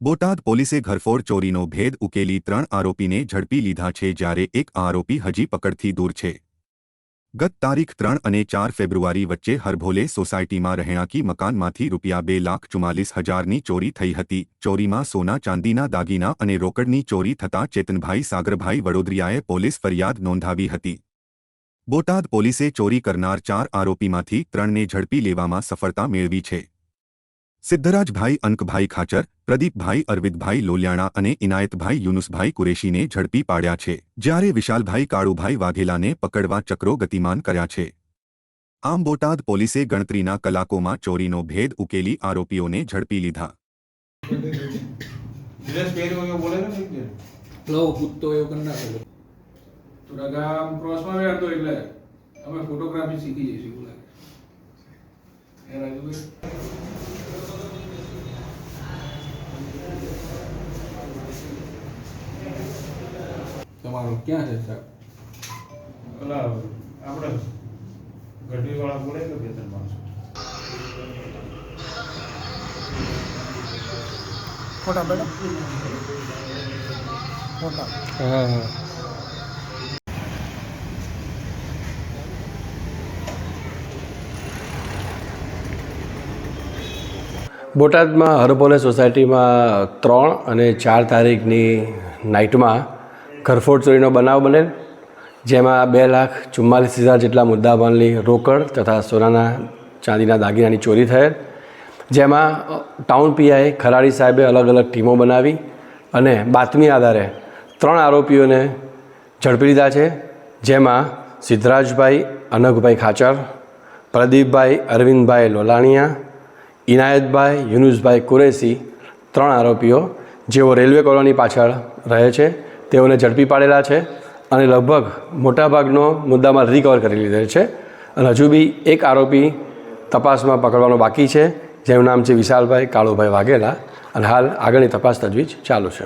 બોટાદ પોલીસે ઘરફોડ ચોરીનો ભેદ ઉકેલી 3 આરોપીને ઝડપી લીધા છે, જ્યારે એક આરોપી હજી પકડથી દૂર છે। ગત તારીખ 3 અને 4 ફેબ્રુઆરી વચ્ચે હરભોલે સોસાયટીમાં રહેણાંકી મકાનમાંથી ₹2,44,000ની ચોરી થઈ હતી। ચોરીમાં સોના ચાંદીના દાગીના અને રોકડની ચોરી થતાં ચેતનભાઈ સાગરભાઈ વડોદરિયાએ પોલીસ ફરિયાદ નોંધાવી હતી। બોટાદ પોલીસે ચોરી કરનાર 4 આરોપીમાંથી 3ને ઝડપી લેવામાં સફળતા મેળવી છે। સિદ્ધરાજભાઈ અનકભાઈ ખાચર, પ્રદીપભાઈ અરવિંદભાઈ લોલિયાણા અને ઇનાયતભાઈ યુનુસભાઈ કુરેશીને ઝડપી પાડ્યા છે, જ્યારે વિશાલભાઈ કાળુભાઈ વાઘેલાને પકડવા ચક્રો ગતિમાન કર્યા છે। આમ બોટાદ પોલીસે ગણતરીના કલાકોમાં ચોરીનો ભેદ ઉકેલી આરોપીઓને ઝડપી લીધા। ફોટોગ્રાફી શીખી જઈશું। તમારું ક્યાં છે સાહેબ? ઓલા આપણે ગઢવીવાળા બોલે કે 2-3 માણસો ફોટા બેટા ફોટા હા બોટાદમાં હરભોલે સોસાયટીમાં 3 અને 4 તારીખની નાઇટમાં ઘરફોડ ચોરીનો બનાવ બનેલ, જેમાં 2,44,000 જેટલા મુદ્દામાલની રોકડ તથા સોનાના ચાંદીના દાગીનાની ચોરી થયેલ। જેમાં ટાઉન પીઆઈ ખરાડી સાહેબે અલગ અલગ ટીમો બનાવી અને બાતમી આધારે 3 આરોપીઓને ઝડપી લીધા છે, જેમાં સિદ્ધરાજભાઈ અનકભાઈ ખાચર, પ્રદીપભાઈ અરવિંદભાઈ લોલાણીયા, ઇનાયતભાઈ યુનુસભાઈ કુરેશી 3 આરોપીઓ જેઓ રેલવે કોલોની પાછળ રહે છે તેઓને ઝડપી પાડેલા છે અને લગભગ મોટાભાગનો મુદ્દામાલ રિકવર કરી લીધેલ છે। અને હજુ બી એક આરોપી તપાસમાં પકડવાનો બાકી છે, જેનું નામ છે વિશાલભાઈ કાળુભાઈ વાઘેલા, અને હાલ આગળની તપાસ તજવીજ ચાલુ છે।